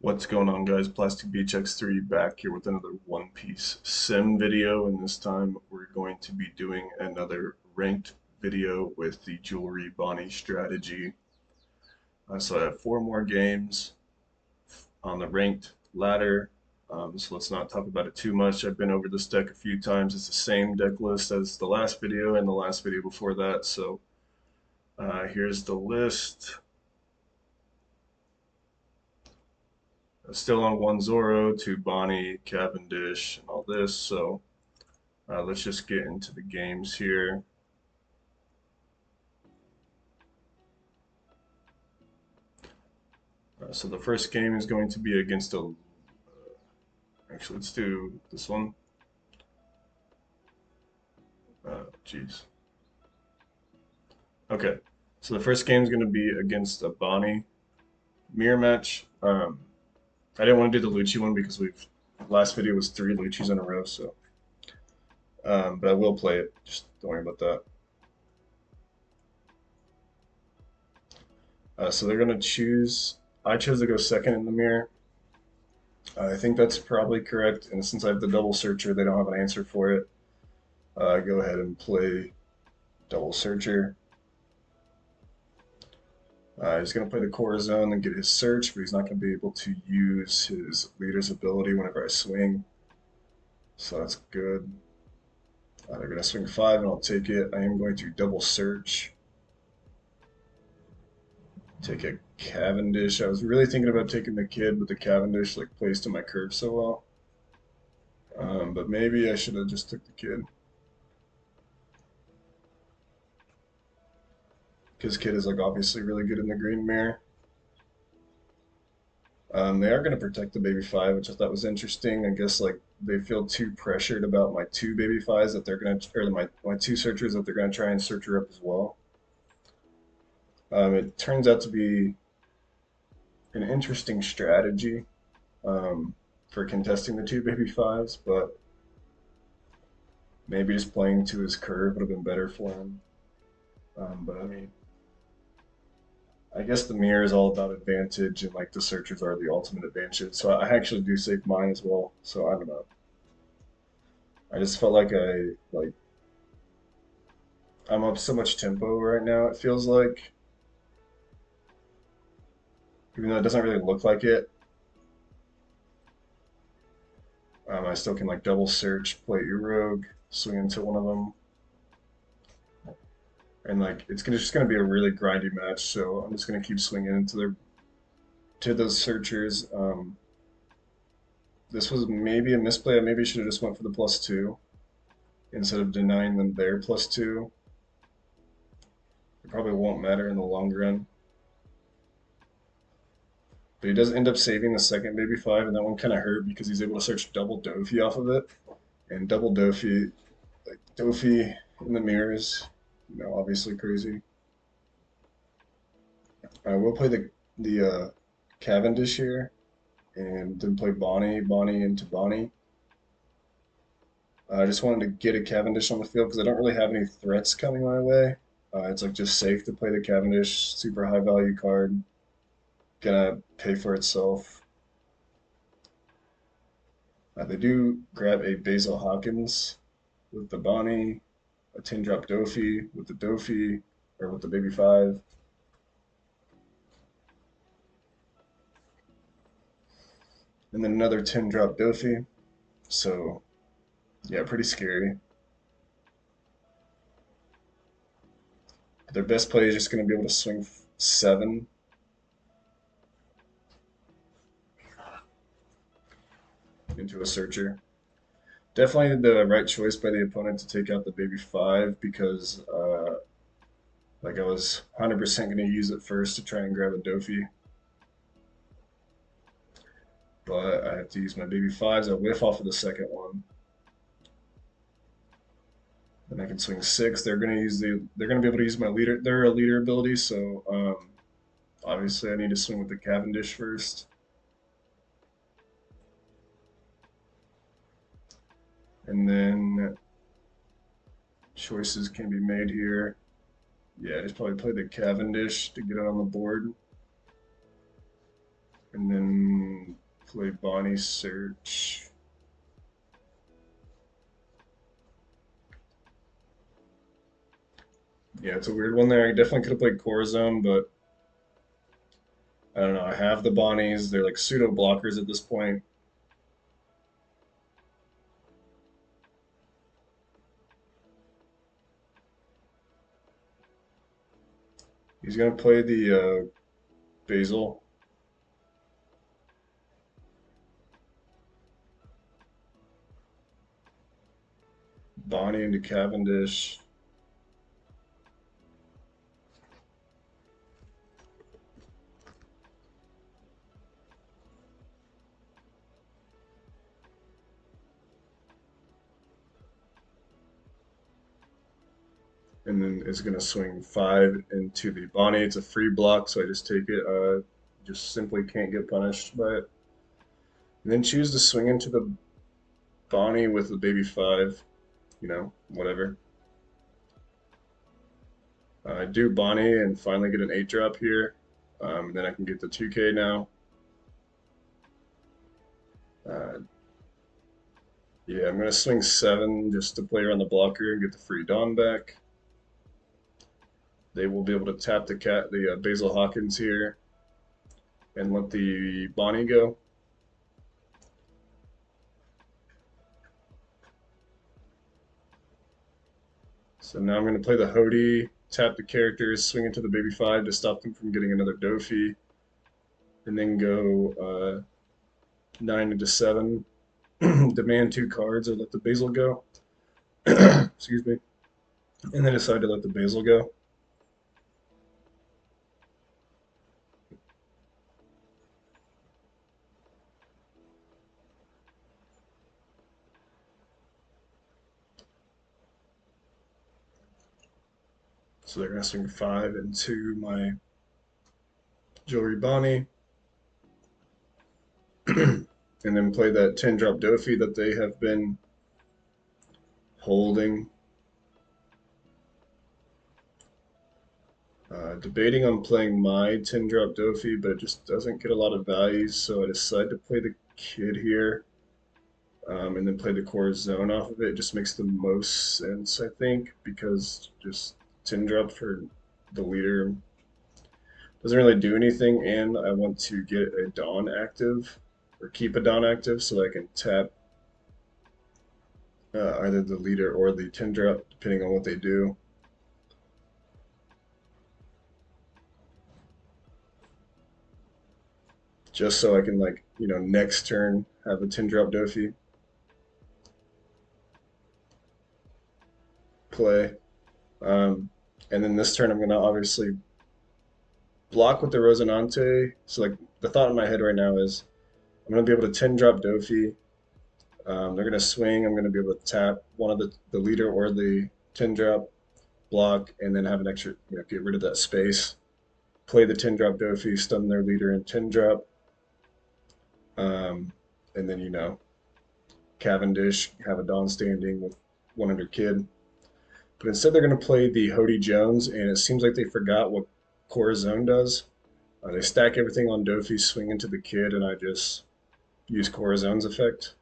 What's going on, guys? Plastic Beach X3 back here with another One Piece sim video, and this time we're going to be doing another ranked video with the Jewelry Bonney strategy. So I have four more games on the ranked ladder, so let's not talk about it too much. I've been over this deck a few times. It's the same deck list as the last video and the last video before that, so here's the list. Still on one Zoro, two Bonney, Cavendish, and all this. So let's just get into the games here. So the first game is going to be against a. Actually, let's do this one. Jeez. Okay. So the first game is going to be against a Bonney mirror match. I didn't want to do the Lucci one because last video was three Luccis in a row. So, but I will play it. Just don't worry about that. So they're gonna choose. I chose to go second in the mirror. I think that's probably correct, and since I have the double searcher, they don't have an answer for it. Go ahead and play double searcher. He's going to play the core zone and get his search, but he's not going to be able to use his leader's ability whenever I swing. So that's good. They're going to swing 5, and I'll take it. I am going to double search. Take a Cavendish. I was really thinking about taking the kid, but the Cavendish plays to my curve so well. But maybe I should have just took the kid. Because kid is obviously really good in the green mirror. They are going to protect the baby 5, which I thought was interesting. I guess they feel too pressured about my two baby 5s that they're going to, or my two searchers that they're going to try and search her up as well. It turns out to be an interesting strategy for contesting the two baby 5s, but maybe just playing to his curve would have been better for him. But I mean, I guess the mirror is all about advantage, and the searchers are the ultimate advantage. So I actually do save mine as well. So I don't know. I just felt like I'm up so much tempo right now. It feels like, even though it doesn't really look like it, I still can double search, play rogue, swing into one of them, and it's just gonna be a really grindy match. So I'm just gonna keep swinging into those searchers. This was maybe a misplay. I maybe should have just went for the +2 instead of denying them their +2. It probably won't matter in the long run. But he does end up saving the second baby 5, and that one kind of hurt because he's able to search double Doffy off of it. And double Doffy, Doffy in the mirrors, obviously crazy. We'll play the Cavendish here, and then play Bonney into Bonney. I just wanted to get a Cavendish on the field because I don't really have any threats coming my way. It's just safe to play the Cavendish, super high value card, gonna pay for itself. They do grab a Basil Hawkins with the Bonney, a 10-drop Doffy with the Doffy, or with the baby 5. And then another 10-drop Doffy. So, yeah, pretty scary. Their best play is just going to be able to swing 7. Into a searcher. Definitely the right choice by the opponent to take out the baby 5 because I was 100% going to use it first to try and grab a Doffy. But I have to use my baby 5s. I whiff off of the second one. Then I can swing 6. They're going to be able to use my leader. They're a leader ability, so obviously I need to swing with the Cavendish first. And then choices can be made here. Yeah, just probably play the Cavendish to get it on the board. And then play Bonney search. Yeah, it's a weird one there. I definitely could have played Corazon, but I don't know. I have the Bonnies. They're like pseudo blockers at this point. He's gonna play the Basil. Bonney into Cavendish. And then is going to swing 5 into the Bonney. It's a free block, so I just take it. Just simply can't get punished by it. And then choose to swing into the Bonney with the baby 5. You know, whatever. I do Bonney and finally get an 8 drop here. Then I can get the 2K now. Yeah, I'm going to swing 7 just to play around the blocker and get the free Dawn back. They will be able to tap the Basil Hawkins here and let the Bonney go. So now I'm going to play the Hody, tap the characters, swing into the baby 5 to stop them from getting another Doffy, and then go 9 into 7, demand 2 cards or let the Basil go. Excuse me. And then decide to let the Basil go. So they're going to swing 5 into my Jewelry Bonney. And then play that 10 drop Doffy that they have been holding. Debating on playing my 10 drop Doffy, but it just doesn't get a lot of value, so I decided to play the kid here. And then play the core zone off of it. It just makes the most sense, I think, because just 10 drop for the leader doesn't really do anything, and I want to get a Dawn active, or keep a Dawn active, so I can tap either the leader or the 10 drop, depending on what they do. Just so I can, like, you know, next turn have a 10 drop Doffy play. And then this turn I'm going to obviously block with the Rosinante. So, like, the thought in my head right now is I'm going to be able to 10 drop Doffy. They're going to swing. I'm going to be able to tap one of the leader or the 10 drop, block, and then have an extra, you know, get rid of that space. Play the 10 drop Doffy, stun their leader in 10 drop. And then, you know, Cavendish, have a Dawn standing with 100 kid. But instead, they're going to play the Hody Jones, and it seems like they forgot what Corazon does. They stack everything on Doffy, swing into the kid, and I just use Corazon's effect.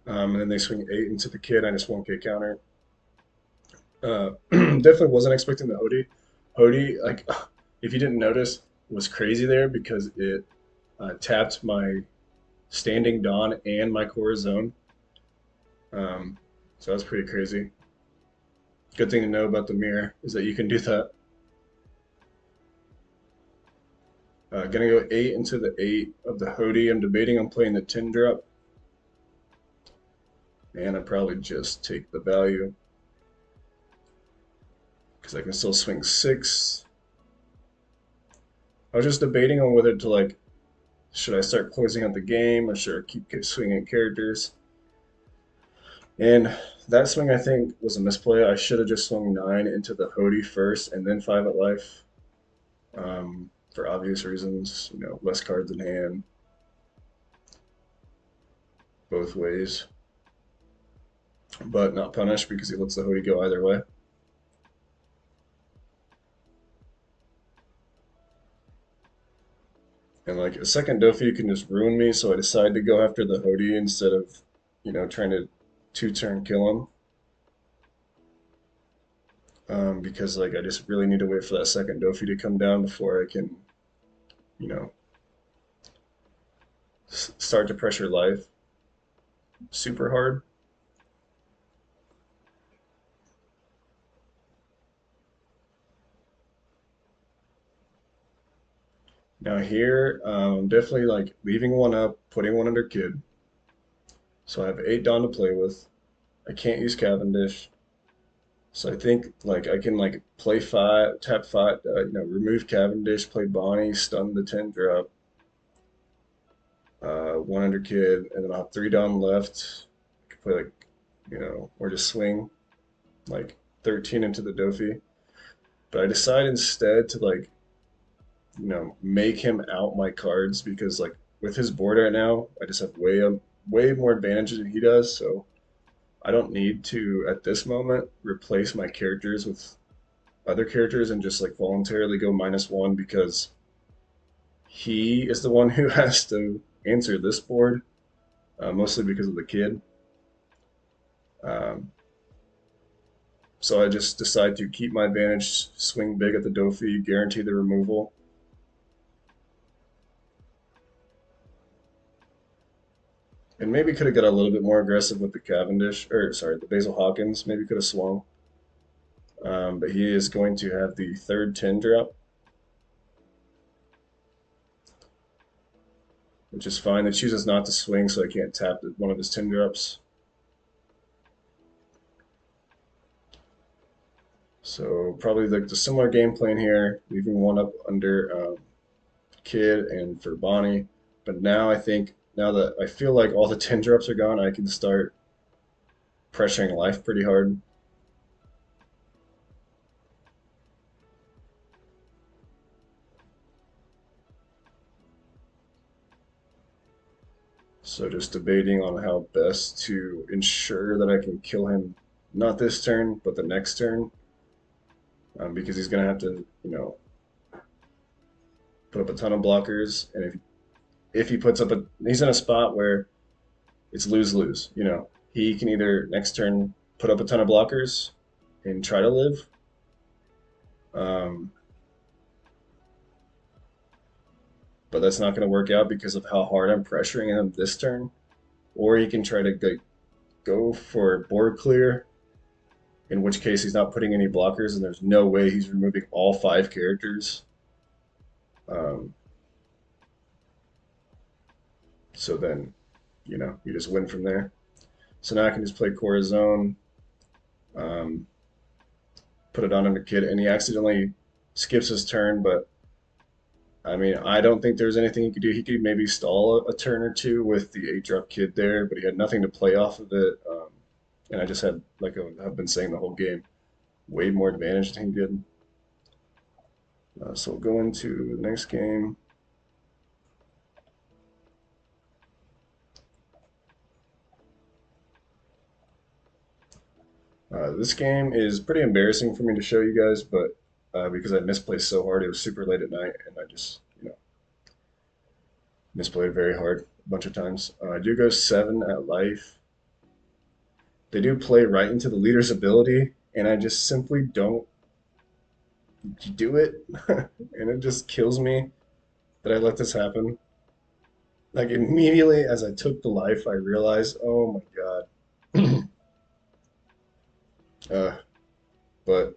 And then they swing 8 into the kid, I just 1K counter. Definitely wasn't expecting the Hody. Hody, like, if you didn't notice, was crazy there because it tapped my standing Dawn and my Corazon. So that was pretty crazy. Good thing to know about the mirror is that you can do that. Gonna go 8 into the 8 of the Hody. I'm debating on playing the 10 drop. And I probably just take the value. Because I can still swing 6. I was just debating on whether to, like, should I start closing out the game or should I keep swinging characters? And that swing, I think, was a misplay. I should have just swung 9 into the Hody first and then 5 at life. For obvious reasons, you know, less cards in hand, both ways. But not punish because he lets the Hody go either way. And like a second Doffy can just ruin me, so I decided to go after the Hody instead of, trying to two-turn kill him. Because like I just really need to wait for that second Doffy to come down before I can, you know, start to pressure life super hard. Now here, definitely like leaving one up, putting one under kid. So I have 8 Dawn to play with. I can't use Cavendish. So I think like I can like play 5, tap 5, remove Cavendish, play Bonney, stun the 10 drop, one under kid, and then I'll have 3 Dawn left. I could play like, or just swing like 13 into the Doffy. But I decide instead to like, make him out my cards because like with his board right now, I just have way more advantage than he does. So I don't need to at this moment replace my characters with other characters and just like voluntarily go -1 because he is the one who has to answer this board, mostly because of the kid. Um, so I just decide to keep my advantage, swing big at the Doffy, guarantee the removal. And maybe could have got a little bit more aggressive with the Cavendish, or sorry, the Basil Hawkins. Maybe could have swung. But he is going to have the third 10 drop, which is fine. It chooses not to swing, so I can't tap one of his 10 drops. So probably like the similar game plan here, leaving one up under Kid and for Bonney. But now I think, now that I feel like all the 10 drops are gone, I can start pressuring life pretty hard. So just debating on how best to ensure that I can kill him, not this turn, but the next turn, because he's gonna have to, put up a ton of blockers, and if he puts up he's in a spot where it's lose lose. He can either next turn put up a ton of blockers and try to live, um, but that's not going to work out because of how hard I'm pressuring him this turn. Or he can try to go for board clear, in which case he's not putting any blockers, and there's no way he's removing all 5 characters. Um, so then, you just win from there. So now I can just play Corazon, um, put it on under Kid, and he accidentally skips his turn, but I mean, I don't think there's anything he could do. He could maybe stall a turn or two with the 8 drop Kid there, but he had nothing to play off of it. And I just had, like I've been saying the whole game, way more advantage than he did. So we'll go into the next game. This game is pretty embarrassing for me to show you guys, but because I misplayed so hard, it was super late at night, and I just, misplayed very hard a bunch of times. I do go 7 at life. They do play right into the leader's ability, and I just simply don't do it, and it just kills me that I let this happen. Like immediately as I took the life, I realized, oh my god. uh, but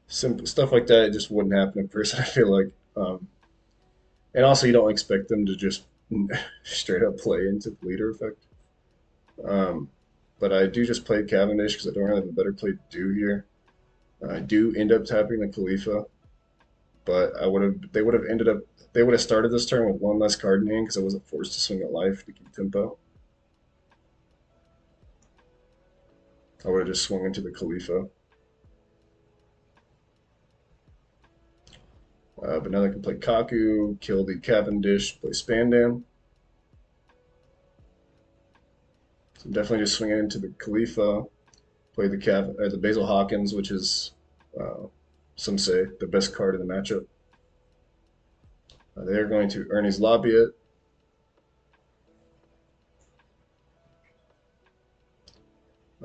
simple stuff like that, it just wouldn't happen in person. I feel like, and also you don't expect them to just straight up play into the leader effect. Um, but I do just play Cavendish because I don't really have a better play to do here. I do end up tapping the Khalifa, but they would have started this turn with one less card in hand because I wasn't forced to swing at life to keep tempo. I would have just swung into the Khalifa. But now they can play Kaku, kill the Cavendish, play Spandan. So I'm definitely just swinging into the Khalifa, play the Basil Hawkins, which is, some say, the best card in the matchup. They're going to Ernie's lobby it.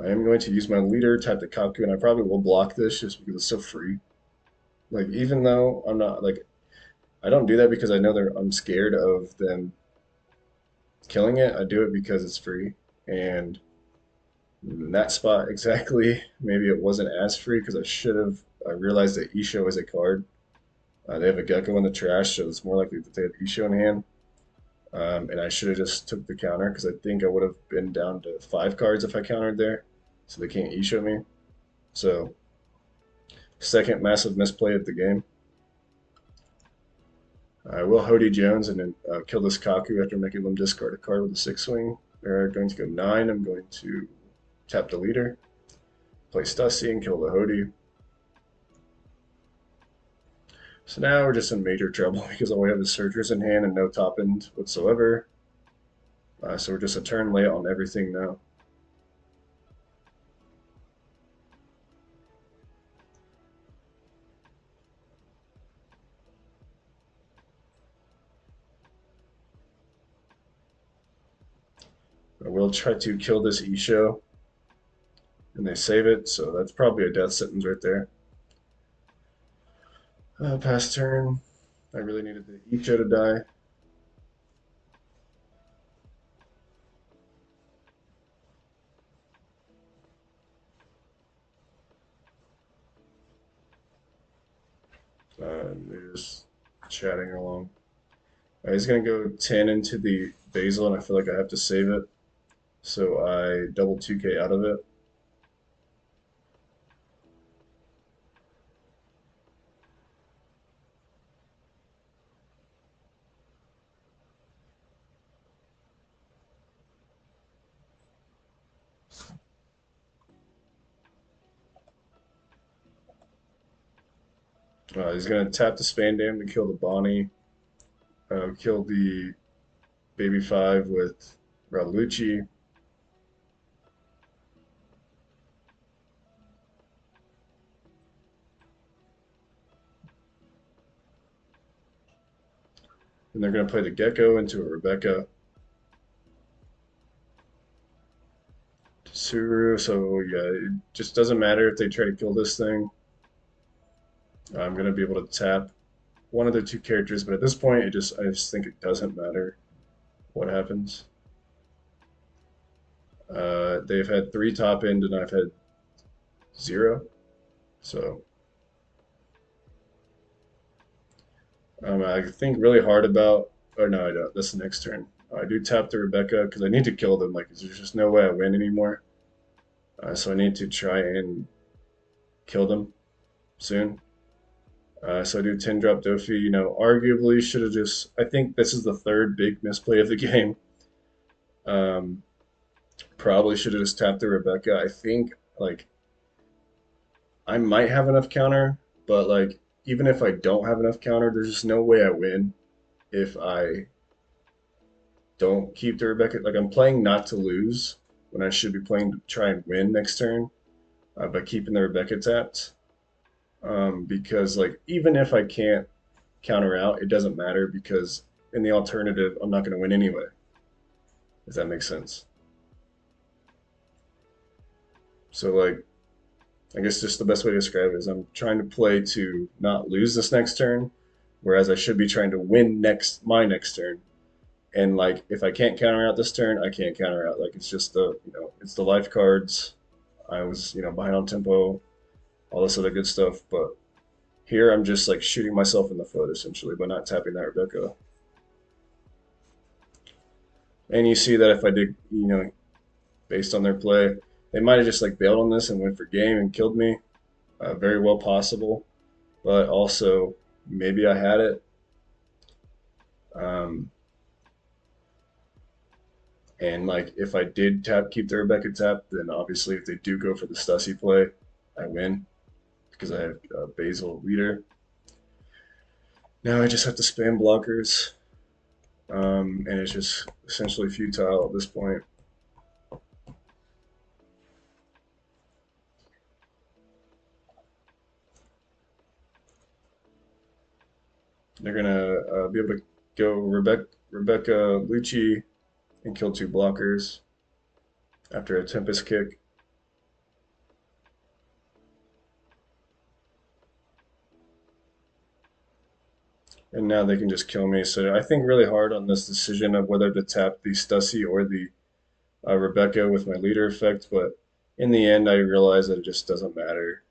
I am going to use my leader, type the Kaku, and I probably will block this just because it's so free. Like, even though I'm not, like, I don't do that because I know I'm scared of them killing it. I do it because it's free. And in that spot exactly, maybe it wasn't as free because I realized that Isho is a card. They have a Gecko in the trash, so it's more likely that they have Isho in hand. And I should have just took the counter because I think I would have been down to 5 cards if I countered there. So they can't Isho me. So, second massive misplay of the game. I will Hody Jones and then kill this Kaku after making them discard a card with a 6 swing. They're going to go 9. I'm going to tap the leader, play Stussy, and kill the Hody. So now we're just in major trouble because all we have is Surgers in hand and no top end whatsoever. So we're just a turn late on everything now. I will try to kill this Isho, and they save it, so that's probably a death sentence right there. Pass turn. I really needed the Isho to die. They're just chatting along. He's going to go 10 into the Basil, and I feel like I have to save it. So I double 2K out of it. He's going to tap the Spandam to kill the Bonney. Kill the Baby 5 with Lucci. And they're going to play the Gecko into a Rebecca. Suru, so yeah, it just doesn't matter if they try to kill this thing. I'm going to be able to tap one of the 2 characters, but at this point, I just think it doesn't matter what happens. They've had 3 top end, and I've had 0. So I think really hard about. Oh no, I don't. That's the next turn. I do tap the Rebecca because I need to kill them. Like there's just no way I win anymore. So I need to try and kill them soon. So I do 10 drop Doffy. You know, arguably should have just. I think this is the third big misplay of the game. Um, Probably should have just tapped the Rebecca. I think like I might have enough counter, but like even if I don't have enough counter, there's just no way I win if I don't keep the Rebecca. Like I'm playing not to lose when I should be playing to try and win next turn by keeping the Rebecca tapped. Because like even if I can't counter out, it doesn't matter because in the alternative, I'm not going to win anyway. If that makes sense. So like I guess just the best way to describe it is I'm trying to play to not lose this next turn, whereas I should be trying to win my next turn. And like if I can't counter out this turn, I can't counter out. Like it's just it's the life cards. I was behind on tempo, all this other good stuff. But here I'm just like shooting myself in the foot essentially by not tapping that Rebecca. And you see that if I did, based on their play, they might have just like bailed on this and went for game and killed me. Very well possible, but also maybe I had it. Um, and like if I did keep the Rebecca tap, then obviously if they do go for the Stussy play, I win because I have Basil leader. Now I just have to spam blockers, and it's just essentially futile at this point. They're gonna be able to go Rebecca Lucci and kill 2 blockers after a Tempest kick. And now they can just kill me. So I think really hard on this decision of whether to tap the Stussy or the Rebecca with my leader effect, but in the end I realized that it just doesn't matter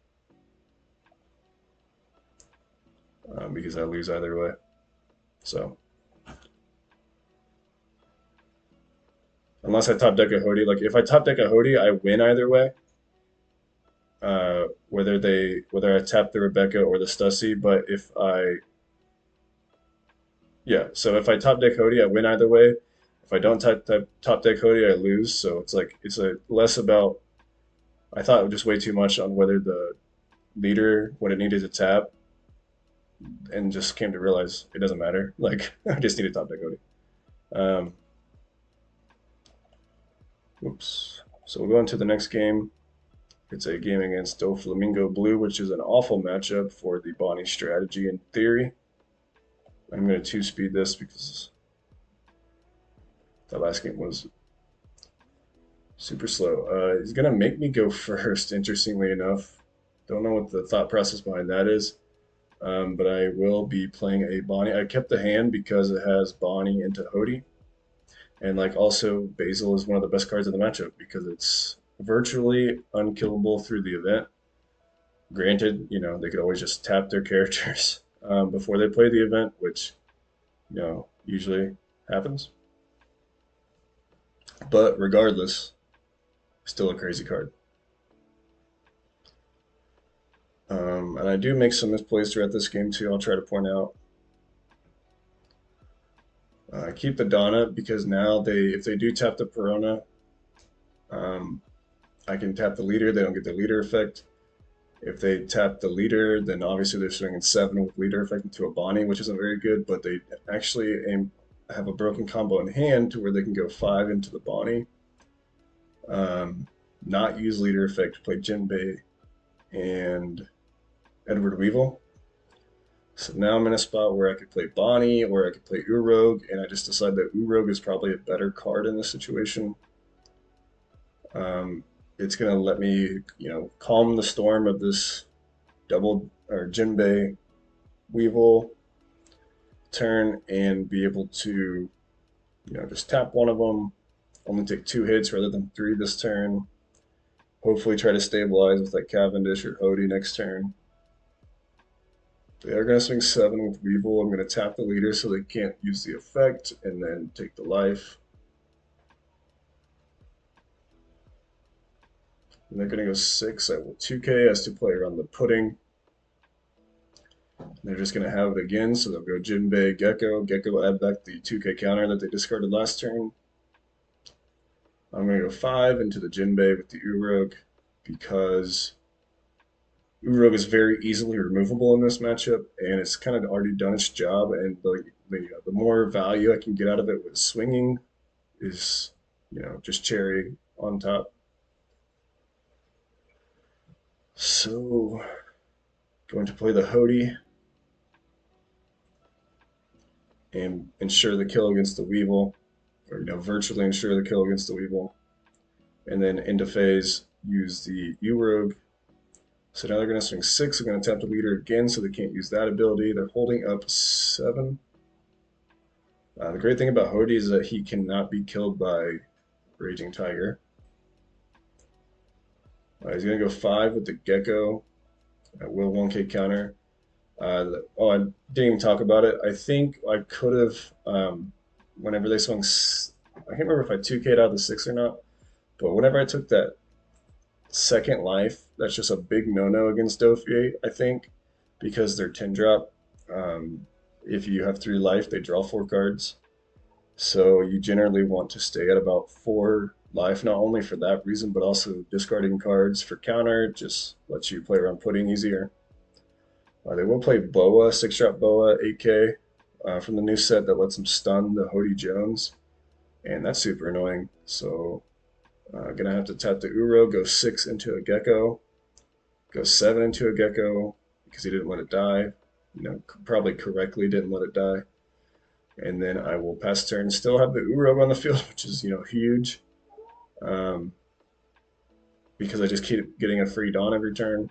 because I lose either way. So unless I top deck a Hody, like if I top deck a Hody, I win either way. Whether I tap the Rebecca or the Stussy, but if I yeah, so if I top deck Hody, I win either way. If I don't top deck Hody, I lose. So it's like it's a less about. I thought it was just way too much on whether the leader what it needed to tap, and just came to realize it doesn't matter. Like I just need to top deck Hody. Um, oops. So we'll go into the next game. It's a game against Doflamingo Blue, which is an awful matchup for the Bonney strategy in theory. I'm going to 2-speed this because that last game was super slow. He's going to make me go first, interestingly enough. Don't know what the thought process behind that is, but I will be playing a Bonney. I kept the hand because it has Bonney into Hody. And like also Basil is one of the best cards in the matchup because it's virtually unkillable through the event. Granted, they could always just tap their characters before they play the event, which usually happens. But regardless, still a crazy card. And I do make some misplays throughout this game too. I'll try to point out. Keep the Donna because now if they do tap the Perona, um, I can tap the leader. They don't get the leader effect. If they tap the leader, then obviously they're swinging 7 with leader effect into a Bonney, which isn't very good. But they actually have a broken combo in hand to where they can go 5 into the Bonney. Not use leader effect, play Jinbei and Edward Weevil. So now I'm in a spot where I could play Bonney or I could play Urog, and I just decided that Urog is probably a better card in this situation. It's going to let me, calm the storm of this double or Jinbei Weevil turn and be able to, just tap one of them, only take 2 hits rather than 3 this turn. Hopefully try to stabilize with like Cavendish or Hody next turn. They are going to swing 7 with Weevil. I'm going to tap the leader so they can't use the effect and then take the life. And they're going to go 6. I will 2K as to play around the pudding. They're just going to have it again, so they'll go Jinbei, Gecko. Gecko add back the 2K counter that they discarded last turn. I'm going to go 5 into the Jinbei with the Urog because Urog is very easily removable in this matchup, and it's kind of already done its job. And the more value I can get out of it with swinging is, just cherry on top. So, going to play the Hody and ensure the kill against the Weevil, or virtually ensure the kill against the Weevil. And then into phase, use the Urog. So now they're going to swing 6. I'm going to tap the leader again so they can't use that ability. They're holding up 7. The great thing about Hody is that he cannot be killed by Raging Tiger. He's going to go 5 with the Gecko. Will 1K counter. I didn't even talk about it. I think I could have, whenever they swung, I can't remember if I 2K'd out of the 6 or not, but whenever I took that second life, that's just a big no-no against Doffy, I think, because they're 10 drop. If you have 3 life, they draw 4 cards. So you generally want to stay at about 4 life, not only for that reason, but also discarding cards for counter just lets you play around pudding easier. They will play Boa, 6-drop Boa, 8K from the new set that lets them stun the Hody Jones, and that's super annoying. So gonna have to tap the Uro, go 6 into a Gecko, go 7 into a Gecko because he didn't let it die. probably correctly didn't let it die. And then I will pass turn, still have the Urog on the field, which is, huge. Um, because I just keep getting a free Dawn every turn.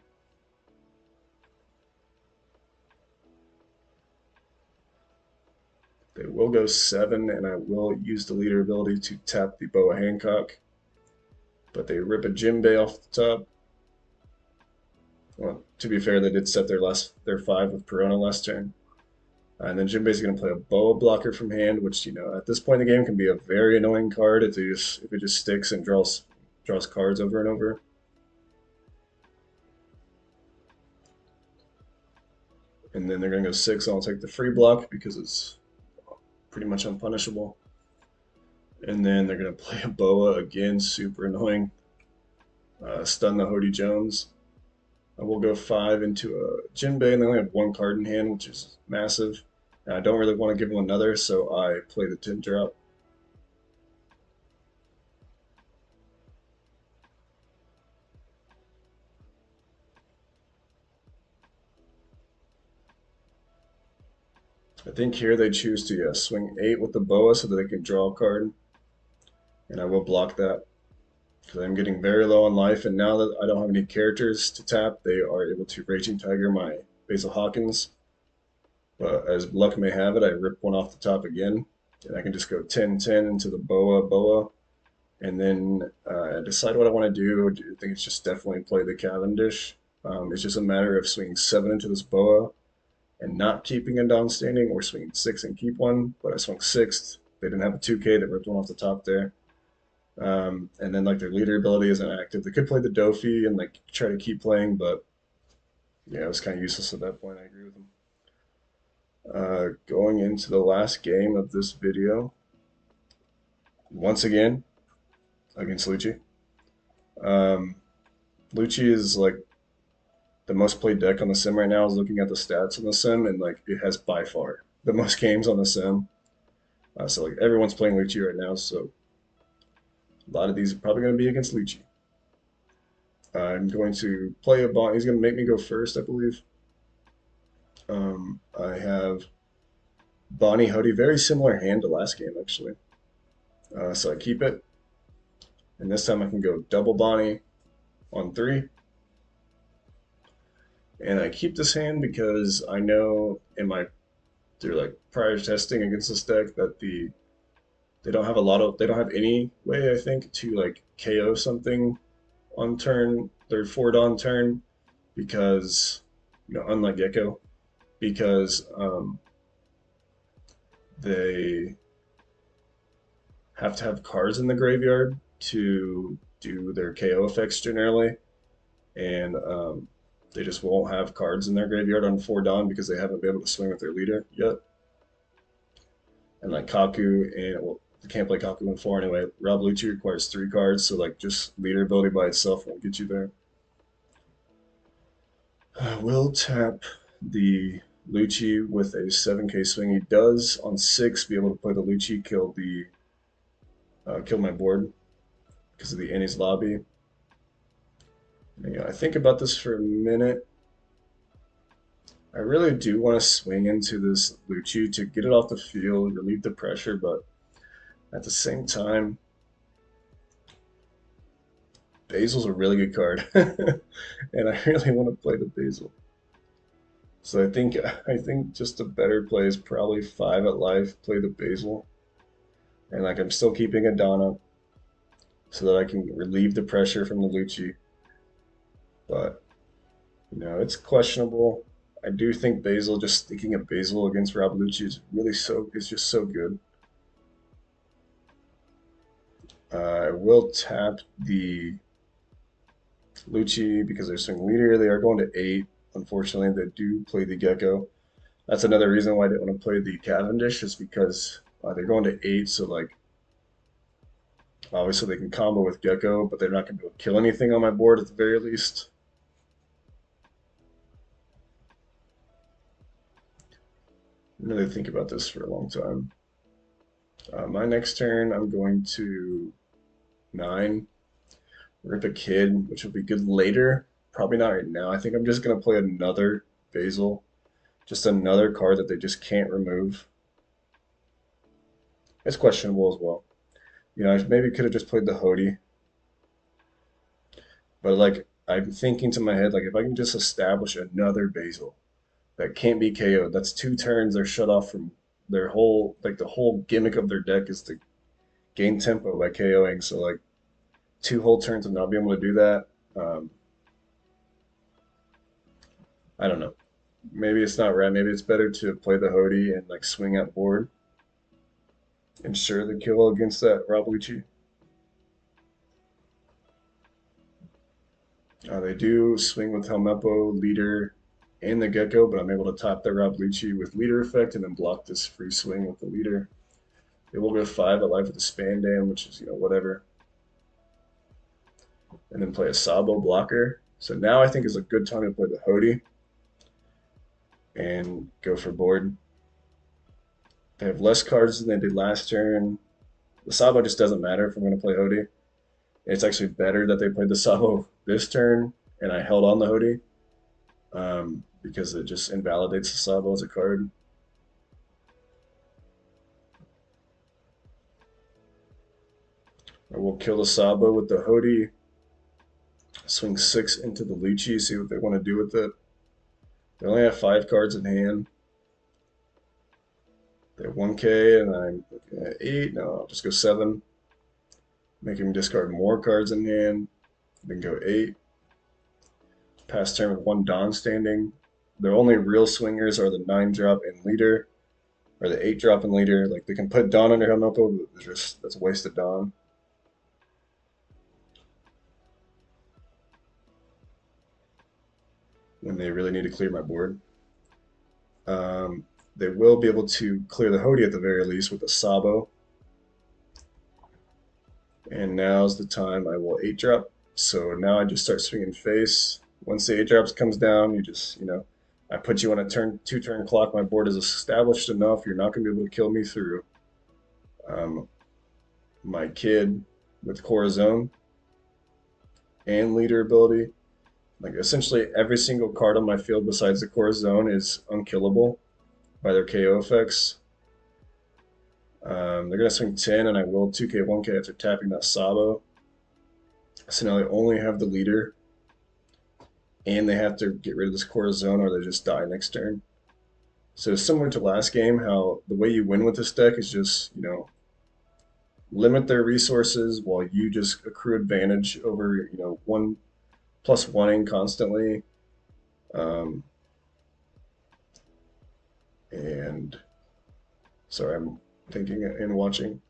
They will go 7, and I will use the leader ability to tap the Boa Hancock. But they rip a Jimbei off the top. Well, to be fair, they did set their 5 with Perona last turn. And then Jimbei's going to play a Boa blocker from hand, which, at this point in the game can be a very annoying card if it just sticks and draws cards over and over. And then they're going to go 6, and I'll take the free block because it's pretty much unpunishable. And then they're going to play a Boa again, super annoying. Stun the Hody Jones. I will go 5 into a Jinbei, and they only have 1 card in hand, which is massive. And I don't really want to give them another, so I play the Tint Drop. I think here they choose to swing 8 with the Boa so that they can draw a card. And I will block that because I'm getting very low on life. And now that I don't have any characters to tap, they are able to Raging Tiger my Basil Hawkins. But as luck may have it, I rip one off the top again. And I can just go 10-10 into the Boa. And then decide what I want to do. I think it's just definitely play the Cavendish. It's just a matter of swinging 7 into this Boa and not keeping a Dawn standing, or swinging 6 and keep one. But I swung 6th. They didn't have a 2K that ripped one off the top there. And then like their leader ability isn't active. They could play the Doffy and like try to keep playing, but yeah, it was kind of useless at that point. I agree with them. Going into the last game of this video, once again against Lucci. Lucci is like the most played deck on the sim right now. I was looking at the stats on the sim, and like it has by far the most games on the sim. So like everyone's playing Lucci right now, so a lot of these are probably going to be against Lucci. I'm going to play a Bonney. He's going to make me go first, I believe. I have Bonney Hody, very similar hand to last game, actually. So I keep it. And this time I can go double Bonney on 3. And I keep this hand because I know through like prior testing against this deck that they don't have any way, I think, to like KO something on turn, their 4 Dawn turn, because unlike Gecko, because they have to have cards in the graveyard to do their KO effects generally, and they just won't have cards in their graveyard on 4 Dawn because they haven't been able to swing with their leader yet. And like Kaku, and well, they can't play Kaku in 4 anyway. Rob Lucci requires 3 cards, so like just leader ability by itself won't get you there. Will tap the Lucci with a 7K swing. He does on 6 be able to play the Lucci, kill my board because of the Annie's Lobby. And, I think about this for a minute. I really do want to swing into this Lucci to get it off the field, relieve the pressure, but at the same time, Basil's a really good card, and I really want to play the Basil. So I think just a better play is probably 5 at life, play the Basil, and like I'm still keeping a Donna so that I can relieve the pressure from the Lucci. But it's questionable. I do think Basil, just sticking a Basil against Rob Lucci is just so good. I will tap the Lucci because they're swing leader. They are going to 8. Unfortunately, they do play the Gecko. That's another reason why I didn't want to play the Cavendish, is because they're going to 8, so like obviously they can combo with Gecko, but they're not going to be able to kill anything on my board at the very least. I didn't really think about this for a long time. My next turn, I'm going to 9, rip a Kid, which will be good later. Probably not right now. I think I'm just going to play another Basil Just another card that they just can't remove. It's questionable as well. You know, I maybe could have just played the Hody, but like I'm thinking to my head, like if I can just establish another Basil that can't be KO'd, that's 2 turns they're shut off from their whole, like the whole gimmick of their deck is to gain tempo by KOing. So like 2 whole turns of not being able to do that. Um, I don't know. Maybe it's not right. Maybe it's better to play the Hody and like swing at board, ensure the kill against that Rob Lucci. They do swing with Helmeppo, Leader, and the Gecko, but I'm able to top the Rob Lucci with Leader effect and then block this free swing with the Leader. They will go 5 at life with the Span Dam, which is, you know, whatever. And then play a Sabo blocker. So now I think is a good time to play the Hody and go for board. They have less cards than they did last turn. The Sabo just doesn't matter if I'm going to play Hody. It's actually better that they played the Sabo this turn and I held on the Hody because it just invalidates the Sabo as a card. I will kill the Sabo with the Hody, swing 6 into the Lucci, see what they want to do with it. They only have 5 cards in hand. They have 1K and I'm looking at 8. No, I'll just go 7. Make him discard more cards in hand. Then go 8. Pass turn with 1 Dawn standing. Their only real swingers are the 9-drop and Leader, or the 8-drop and Leader. Like they can put Dawn under Helmeppo, but that's a waste of Dawn. When they really need to clear my board. They will be able to clear the Hody at the very least with a Sabo. And now's the time I will 8-drop. So now I just start swinging face. Once the 8-drops comes down, you just, you know, I put you on a 2-turn clock. My board is established enough. You're not going to be able to kill me through my kid with Corazon and Leader ability. Like essentially every single card on my field besides the Corazon is unkillable by their KO effects. They're going to swing 10 and I will 2K, 1K after tapping that Sabo. So now they only have the Leader and they have to get rid of this Corazon or they just die next turn. So similar to last game, how the way you win with this deck is just, you know, limit their resources while you just accrue advantage over, you know, 1+1ing constantly. And sorry, I'm thinking and watching.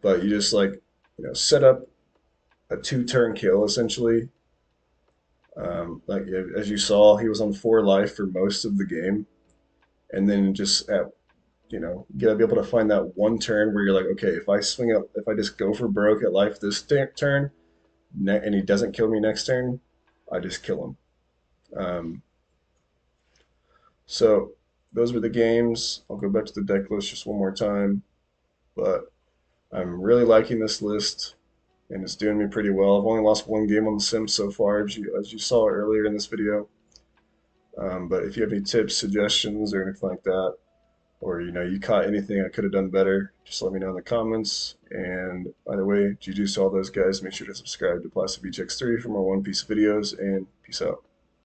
But you just like, you know, set up a 2-turn kill essentially. Like as you saw, he was on 4 life for most of the game, and then just at, you know, you gotta be able to find that 1 turn where you're like, okay, if I swing up, if I just go for broke at life this turn, and he doesn't kill me next turn, I just kill him. So those were the games. I'll go back to the deck list just one more time, but I'm really liking this list and it's doing me pretty well. I've only lost 1 game on the Sims so far, as you saw earlier in this video. But if you have any tips, suggestions, or anything like that, or you know you caught anything I could have done better, just let me know in the comments. And by the way, GG's to all those guys. Make sure to subscribe to Plastic Beach X3 for more One Piece videos, and peace out.